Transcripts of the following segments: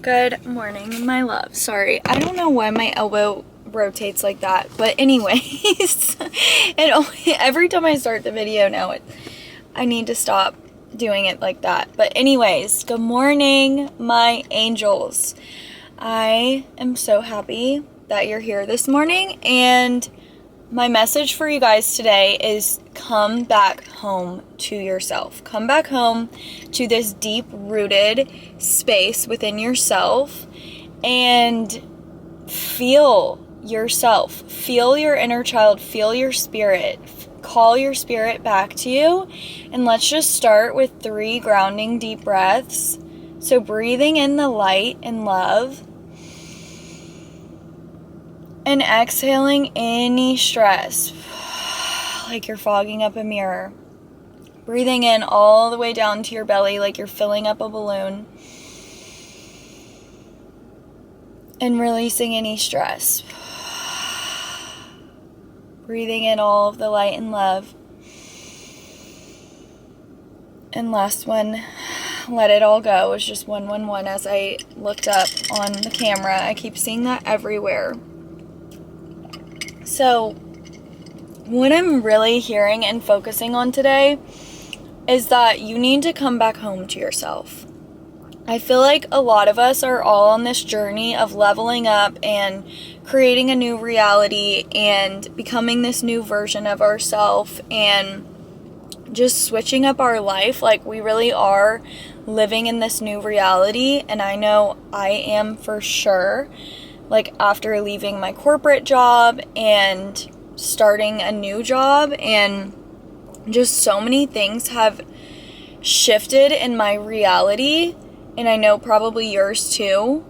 Good morning, my love. Sorry, I don't know why my elbow rotates like that, but anyways, every time I start the video now, I need to stop doing it like that. But anyways, good morning, my angels. I am so happy that you're here this morning, and my message for you guys today is come back home to yourself. Come back home to this deep-rooted space within yourself and feel yourself. Feel your inner child. Feel your spirit. Call your spirit back to you. And let's just start with 3 grounding deep breaths. So breathing in the light and love. And exhaling any stress, like you're fogging up a mirror. Breathing in all the way down to your belly like you're filling up a balloon. And releasing any stress. Breathing in all of the light and love. And last one, let it all go. It was just 111 as I looked up on the camera. I keep seeing that everywhere. So, what I'm really hearing and focusing on today is that you need to come back home to yourself. I feel like a lot of us are all on this journey of leveling up and creating a new reality and becoming this new version of ourselves and just switching up our life. Like, we really are living in this new reality, and I know I am for sure. Like, after leaving my corporate job and starting a new job, and just so many things have shifted in my reality, and I know probably yours too,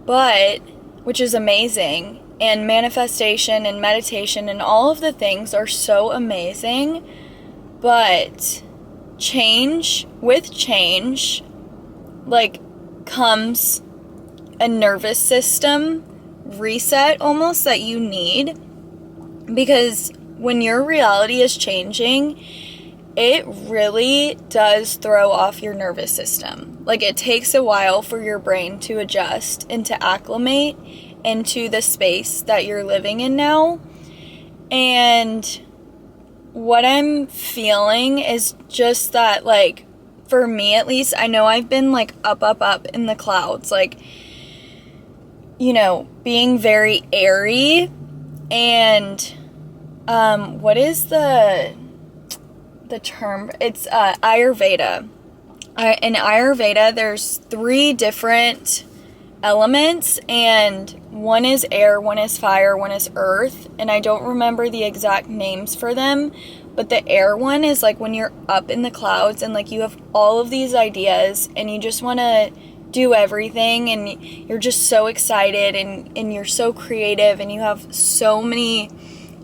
but, which is amazing, and manifestation and meditation and all of the things are so amazing, but with change, like, comes a nervous system reset almost that you need, because when your reality is changing, it really does throw off your nervous system. Like, it takes a while for your brain to adjust and to acclimate into the space that you're living in now. And what I'm feeling is just that, like, for me at least, I know I've been like up in the clouds, like, you know, being very airy, and what is the term? It's Ayurveda. In Ayurveda, there's 3 different elements, and one is air, one is fire, one is earth, and I don't remember the exact names for them, but the air one is like when you're up in the clouds and like you have all of these ideas and you just want to do everything, and you're just so excited, and you're so creative, and you have so many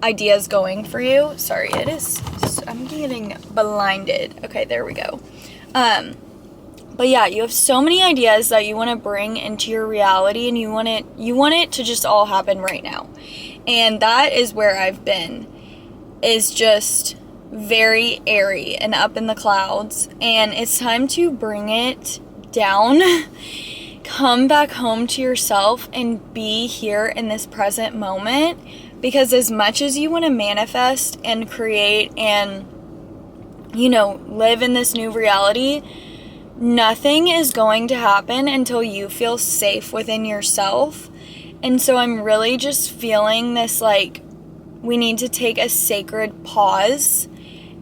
ideas going for you. Sorry, I'm getting blinded. Okay, there we go. But yeah, you have so many ideas that you want to bring into your reality, and you want it to just all happen right now. And that is where I've been, is just very airy and up in the clouds, and it's time to bring it down. Come back home to yourself and be here in this present moment, because as much as you want to manifest and create and, you know, live in this new reality, nothing is going to happen until you feel safe within yourself. And so I'm really just feeling this, like, we need to take a sacred pause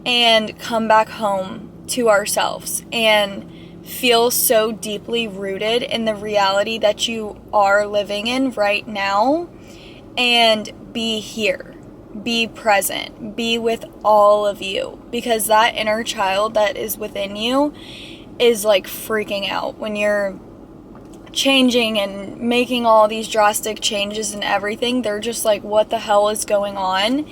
and come back home to ourselves and feel so deeply rooted in the reality that you are living in right now, and be here, be present, be with all of you, because that inner child that is within you is like freaking out when you're changing and making all these drastic changes and everything. They're just like, what the hell is going on?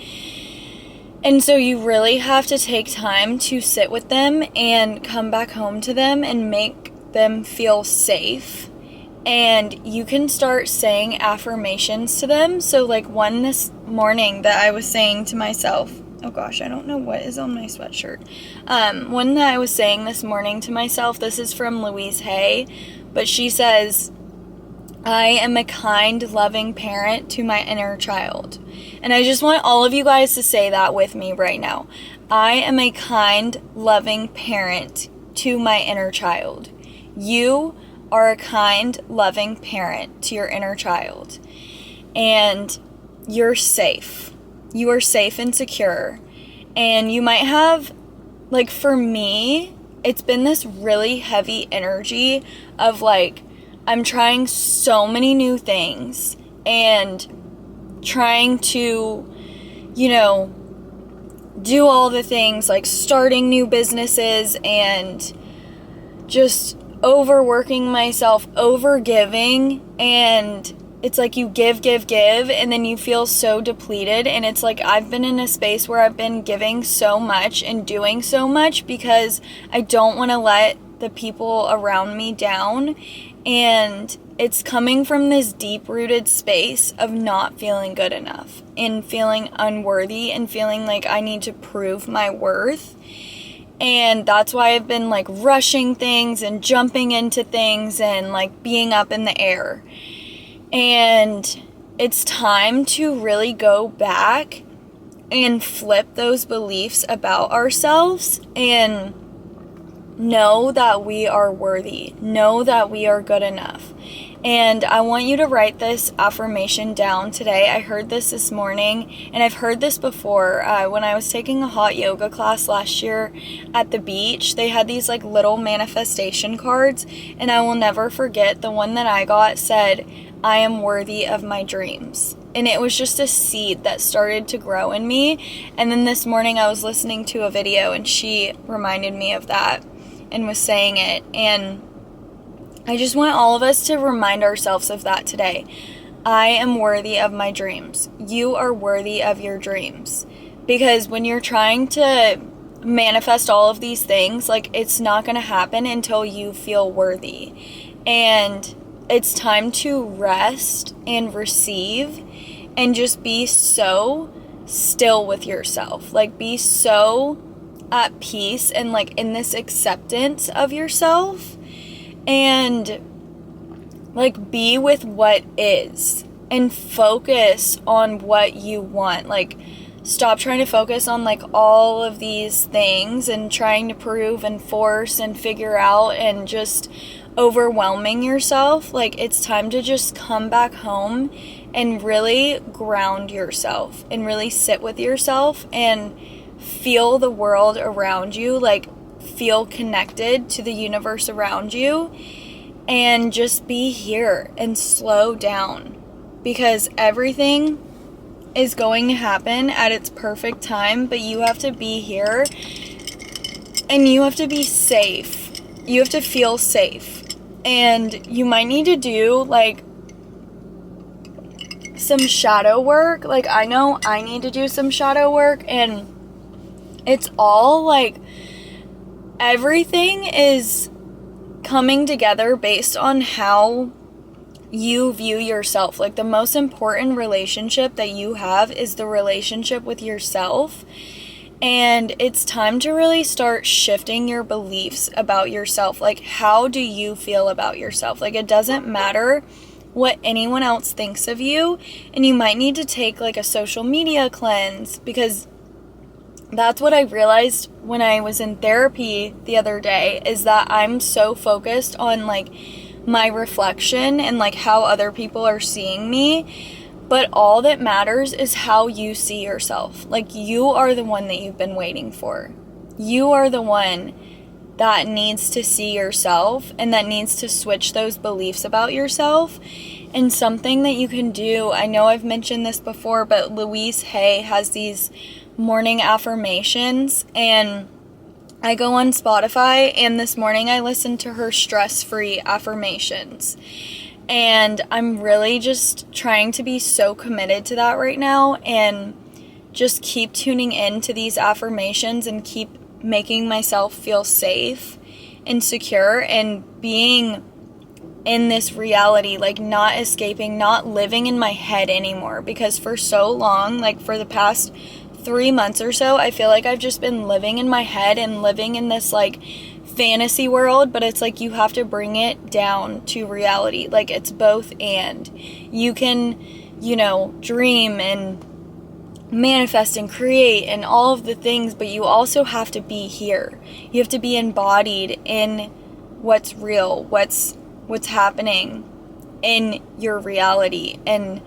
And so you really have to take time to sit with them and come back home to them and make them feel safe. And you can start saying affirmations to them. So like one this morning that I was saying to myself, oh gosh, I don't know what is on my sweatshirt. One that I was saying this morning to myself, this is from Louise Hay, but she says, I am a kind, loving parent to my inner child. And I just want all of you guys to say that with me right now. I am a kind, loving parent to my inner child. You are a kind, loving parent to your inner child. And you're safe. You are safe and secure. And you might have, like, for me, it's been this really heavy energy of, like, I'm trying so many new things and trying to, do all the things, like starting new businesses and just overworking myself, overgiving, and it's like you give, and then you feel so depleted, and it's like I've been in a space where I've been giving so much and doing so much because I don't want to let the people around me down, and it's coming from this deep-rooted space of not feeling good enough and feeling unworthy and feeling like I need to prove my worth. And that's why I've been like rushing things and jumping into things and like being up in the air. And it's time to really go back and flip those beliefs about ourselves and know that we are worthy. Know that we are good enough. And I want you to write this affirmation down today. I heard this morning, and I've heard this before. When I was taking a hot yoga class last year at the beach, they had these like little manifestation cards, and I will never forget the one that I got said, I am worthy of my dreams. And it was just a seed that started to grow in me. And then this morning I was listening to a video, and she reminded me of that and was saying it. And I just want all of us to remind ourselves of that today. I am worthy of my dreams. You are worthy of your dreams. Because when you're trying to manifest all of these things, like, it's not going to happen until you feel worthy. And it's time to rest and receive and just be so still with yourself. Like, be so at peace and like in this acceptance of yourself. And like be with what is and focus on what you want. Like, stop trying to focus on like all of these things and trying to prove and force and figure out and just overwhelming yourself. Like, it's time to just come back home and really ground yourself and really sit with yourself and feel the world around you, like feel connected to the universe around you, and just be here and slow down, because everything is going to happen at its perfect time, but you have to be here and you have to be safe. You have to feel safe, and you might need to do like some shadow work. Like, I know I need to do some shadow work, and it's all like everything is coming together based on how you view yourself. Like, the most important relationship that you have is the relationship with yourself. And it's time to really start shifting your beliefs about yourself. Like, how do you feel about yourself? Like, it doesn't matter what anyone else thinks of you. And you might need to take like a social media cleanse, because that's what I realized when I was in therapy the other day, is that I'm so focused on like my reflection and like how other people are seeing me. But all that matters is how you see yourself. Like, you are the one that you've been waiting for. You are the one that needs to see yourself and that needs to switch those beliefs about yourself. And something that you can do, I know I've mentioned this before, but Louise Hay has these morning affirmations, and I go on Spotify, and this morning I listened to her stress-free affirmations. And I'm really just trying to be so committed to that right now, and just keep tuning in to these affirmations and keep making myself feel safe and secure and being in this reality, like not escaping, not living in my head anymore. Because for so long, like for the past 3 months or so, I feel like I've just been living in my head and living in this like fantasy world, but it's like you have to bring it down to reality. Like, it's both and. You can, dream and manifest and create and all of the things, but you also have to be here. You have to be embodied in what's real, what's happening in your reality, and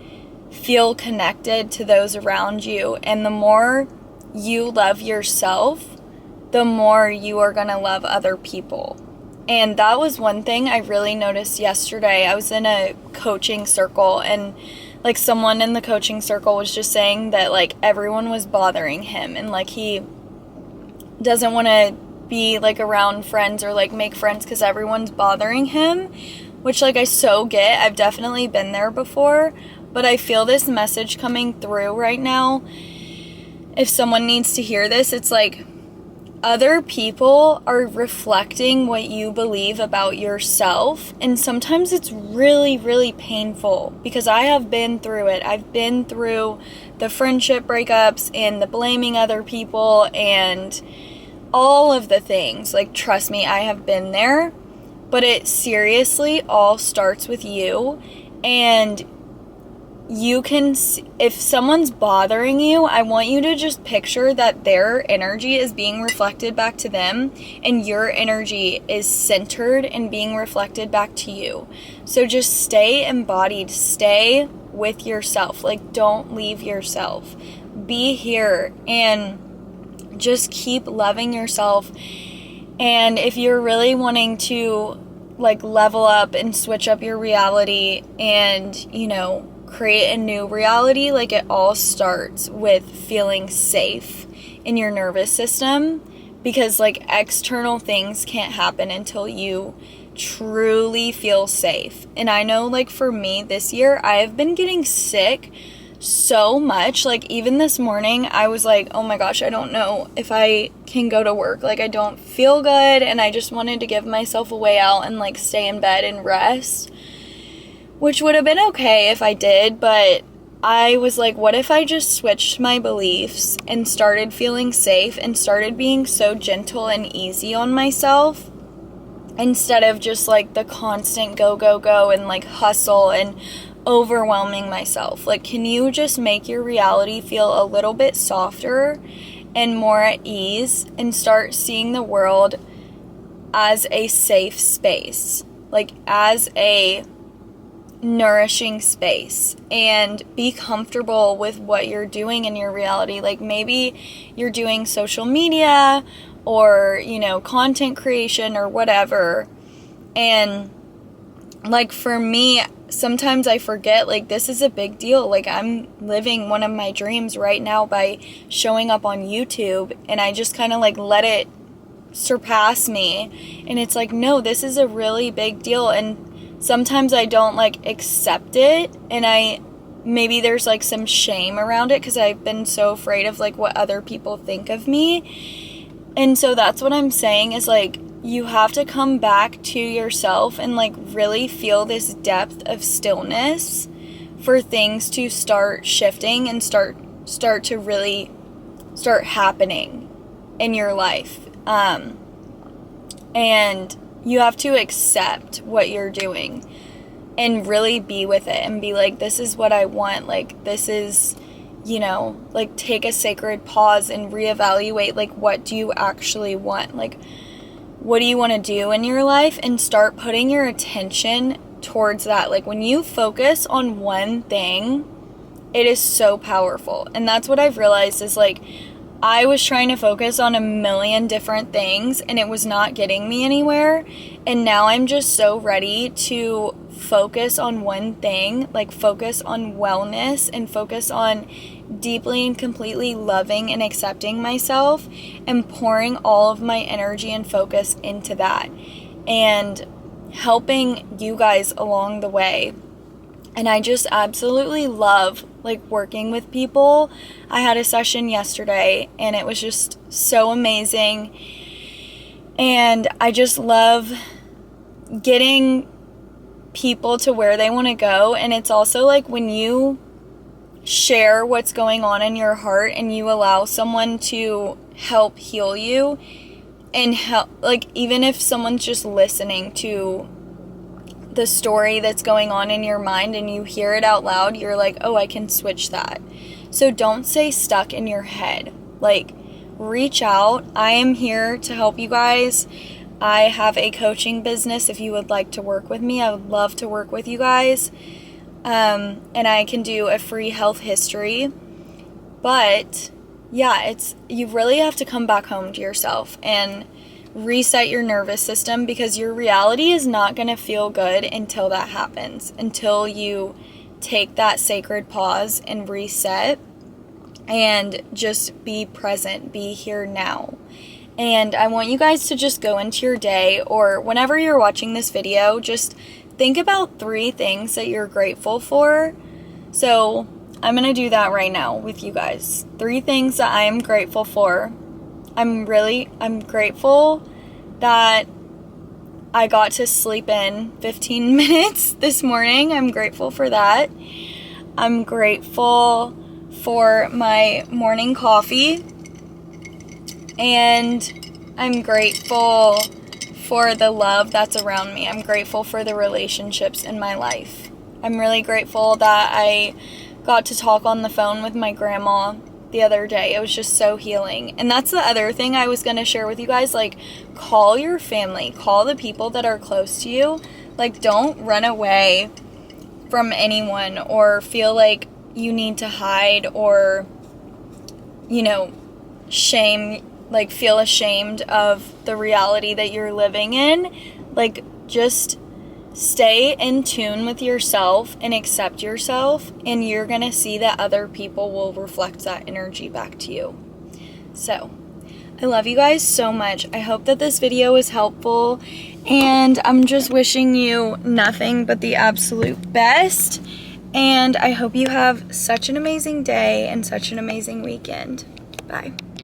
feel connected to those around you. And the more you love yourself, the more you are going to love other people. And that was one thing I really noticed yesterday. I was in a coaching circle, and like someone in the coaching circle was just saying that like everyone was bothering him, and like he doesn't want to be like around friends or like make friends because everyone's bothering him, which like I so get. I've definitely been there before, but I feel this message coming through right now. If someone needs to hear this, it's like other people are reflecting what you believe about yourself, and sometimes it's really, really painful because I have been through it. I've been through the friendship breakups and the blaming other people and all of the things. Like, trust me, I have been there, but it seriously all starts with you. And you can, if someone's bothering you, I want you to just picture that their energy is being reflected back to them, and your energy is centered and being reflected back to you. So just stay embodied, stay with yourself. Like, don't leave yourself. Be here and just keep loving yourself. And if you're really wanting to like level up and switch up your reality and, create a new reality, like it all starts with feeling safe in your nervous system, because like external things can't happen until you truly feel safe. And I know like for me this year, I have been getting sick so much. Like even this morning I was like, oh my gosh, I don't know if I can go to work. Like I don't feel good, and I just wanted to give myself a way out and like stay in bed and rest, which would have been okay if I did, but I was like, what if I just switched my beliefs and started feeling safe and started being so gentle and easy on myself instead of just like the constant go, go, go and like hustle and overwhelming myself. Like, can you just make your reality feel a little bit softer and more at ease and start seeing the world as a safe space, like as a nourishing space, and be comfortable with what you're doing in your reality. Like maybe you're doing social media or, content creation or whatever. And like for me, sometimes I forget like this is a big deal. Like I'm living one of my dreams right now by showing up on YouTube, and I just kind of like let it surpass me. And it's like, no, this is a really big deal. And sometimes I don't like accept it, and maybe there's like some shame around it because I've been so afraid of like what other people think of me. And so that's what I'm saying is like you have to come back to yourself and like really feel this depth of stillness for things to start shifting and start to really start happening in your life. And you have to accept what you're doing and really be with it and be like, this is what I want. Like, this is, like take a sacred pause and reevaluate, like, what do you actually want? Like, what do you want to do in your life? And start putting your attention towards that. Like, when you focus on one thing, it is so powerful. And that's what I've realized is like, I was trying to focus on a million different things and it was not getting me anywhere. And now I'm just so ready to focus on one thing, like focus on wellness and focus on deeply and completely loving and accepting myself and pouring all of my energy and focus into that and helping you guys along the way. And I just absolutely love like working with people. I had a session yesterday and it was just so amazing. And I just love getting people to where they want to go. And it's also like when you share what's going on in your heart and you allow someone to help heal you, and help, like, even if someone's just listening to the story that's going on in your mind and you hear it out loud, you're like, oh, I can switch that. So don't stay stuck in your head. Like, reach out. I am here to help you guys. I have a coaching business. If you would like to work with me, I would love to work with you guys. And I can do a free health history. But yeah, you really have to come back home to yourself and reset your nervous system, because your reality is not going to feel good until that happens, until you take that sacred pause and reset and just be present, be here now. And I want you guys to just go into your day, or whenever you're watching this video, just think about 3 things that you're grateful for. So I'm going to do that right now with you guys. 3 things that I am grateful for. I'm grateful that I got to sleep in 15 minutes this morning. I'm grateful for that. I'm grateful for my morning coffee. And I'm grateful for the love that's around me. I'm grateful for the relationships in my life. I'm really grateful that I got to talk on the phone with my grandma the other day. It was just so healing. And that's the other thing I was going to share with you guys. Like, call your family. Call the people that are close to you. Like, don't run away from anyone or feel like you need to hide or, feel ashamed of the reality that you're living in. Like, just stay in tune with yourself and accept yourself, and you're going to see that other people will reflect that energy back to you. So, I love you guys so much. I hope that this video was helpful, and I'm just wishing you nothing but the absolute best, and I hope you have such an amazing day and such an amazing weekend. Bye.